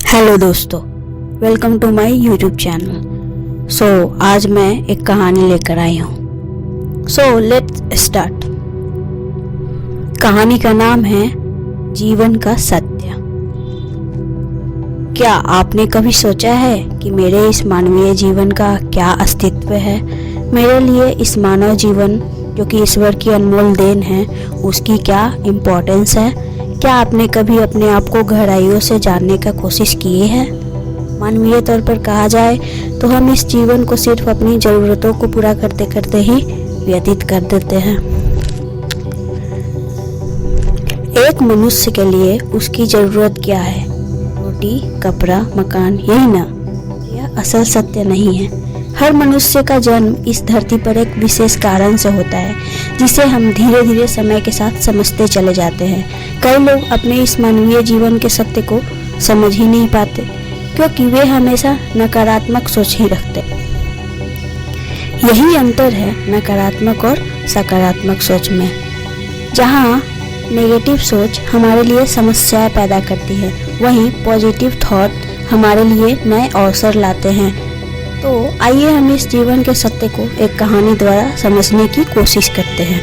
Hello दोस्तों, welcome to my YouTube channel. आज मैं एक कहानी लेकर आई हूँ। Let's start. कहानी का नाम है जीवन का सत्य। क्या आपने कभी सोचा है कि मेरे इस मानवीय जीवन का क्या अस्तित्व है? मेरे लिए इस मानव जीवन जो कि ईश्वर की अनमोल देन है, उसकी क्या इम्पोर्टेंस है? क्या आपने कभी अपने आप को गहराइयों से जानने का कोशिश की है? मानवीय तौर पर कहा जाए तो हम इस जीवन को सिर्फ अपनी ज़रूरतों को पूरा करते करते ही व्यतीत कर देते हैं। एक मनुष्य के लिए उसकी ज़रूरत क्या है? रोटी, कपड़ा, मकान, यही ना? यह असल सत्य नहीं है। हर मनुष्य का जन्म इस धरती पर एक विशेष कारण से होता है, जिसे हम धीरे धीरे समय के साथ समझते चले जाते हैं। कई लोग अपने इस मानवीय जीवन के सत्य को समझ ही नहीं पाते, क्योंकि वे हमेशा नकारात्मक सोच ही रखते। यही अंतर है नकारात्मक और सकारात्मक सोच में। जहाँ नेगेटिव सोच हमारे लिए समस्याएं पैदा करती है, वहीं पॉजिटिव थॉट हमारे लिए नए अवसर लाते हैं। तो आइए हम इस जीवन के सत्य को एक कहानी द्वारा समझने की कोशिश करते हैं।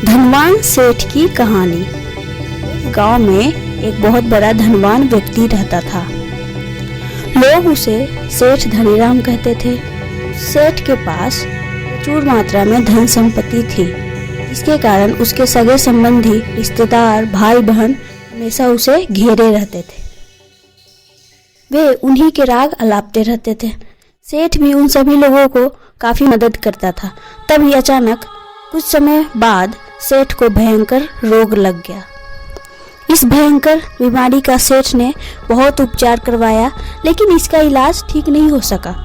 धनवान सेठ की कहानी। गांव में एक बहुत बड़ा धनवान व्यक्ति रहता था। लोग उसे सेठ धनीराम कहते थे। सेठ के पास प्रचुर मात्रा में धन संपत्ति थी, जिसके कारण उसके सगे संबंधी, रिश्तेदार, भाई बहन हमेशा उसे घेरे रहते थे। वे उन्हीं के राग अलापते रहते थे। सेठ भी उन सभी लोगों को काफी मदद करता था। तभी अचानक कुछ समय बाद सेठ को भयंकर रोग लग गया। इस भयंकर बीमारी का सेठ ने बहुत उपचार करवाया, लेकिन इसका इलाज ठीक नहीं हो सका।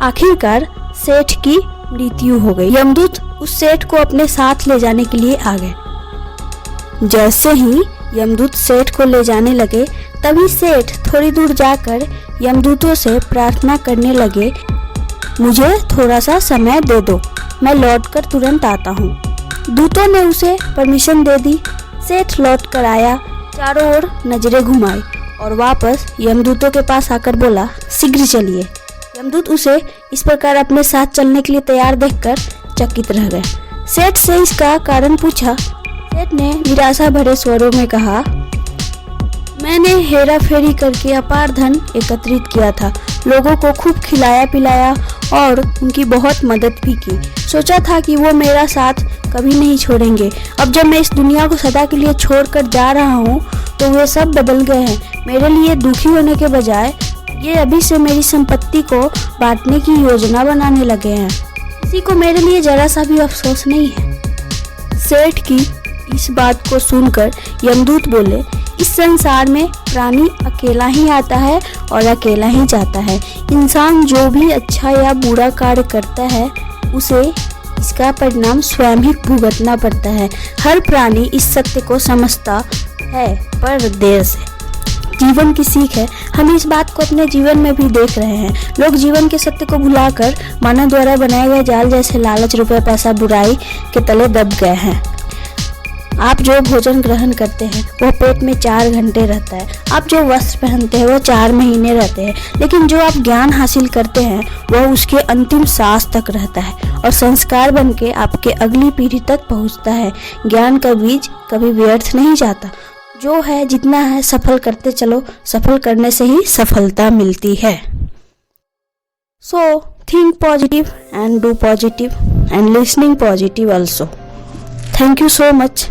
आखिरकार सेठ की मृत्यु हो गई। यमदूत उस सेठ को अपने साथ ले जाने के लिए आ गए। जैसे ही यमदूत सेठ को ले जाने लगे, तभी सेठ थोड़ी दूर जाकर यमदूतों से प्रार्थना करने लगे, मुझे थोड़ा सा समय दे दो, मैं लौटकर तुरंत आता हूँ। दूतों ने उसे परमिशन दे दी। सेठ लौट कर आया, चारों ओर नजरें घुमाई और वापस यमदूतों के पास आकर बोला, शीघ्र चलिए। यमदूत उसे इस प्रकार अपने साथ चलने के लिए तैयार देखकर चकित रह गए। सेठ से इसका कारण पूछा। सेठ ने निराशा भरे स्वरों में कहा, मैंने हेरा फेरी करके अपार धन एकत्रित किया था, लोगों को खूब खिलाया पिलाया और उनकी बहुत मदद भी की। सोचा था कि वो मेरा साथ कभी नहीं छोड़ेंगे। अब जब मैं इस दुनिया को सदा के लिए छोड़कर जा रहा हूँ, तो वे सब बदल गए हैं। मेरे लिए दुखी होने के बजाय ये अभी से मेरी संपत्ति को बांटने की योजना बनाने लगे हैं। किसी को मेरे लिए जरा सा भी अफसोस नहीं है। सेठ की इस बात को सुनकर यमदूत बोले, इस संसार में प्राणी अकेला ही आता है और अकेला ही जाता है। इंसान जो भी अच्छा या बुरा कार्य करता है, उसे इसका परिणाम स्वयं ही भुगतना पड़ता है। हर प्राणी इस सत्य को समझता है, पर देर से। जीवन की सीख है। हम इस बात को अपने जीवन में भी देख रहे हैं। लोग जीवन के सत्य को भुलाकर मानव द्वारा बनाए गए जाल जैसे लालच, रुपये, पैसा, बुराई के तले दब गए हैं। आप जो भोजन ग्रहण करते हैं वह पेट में 4 घंटे रहता है। आप जो वस्त्र पहनते हैं वो 4 महीने रहते हैं, लेकिन जो आप ज्ञान हासिल करते हैं वह उसके अंतिम सांस तक रहता है और संस्कार बनके आपके अगली पीढ़ी तक पहुंचता है। ज्ञान का बीज कभी व्यर्थ नहीं जाता। जो है जितना है सफल करते चलो, सफल करने से ही सफलता मिलती है। So think positive and do positive and listening positive also. Thank you so much.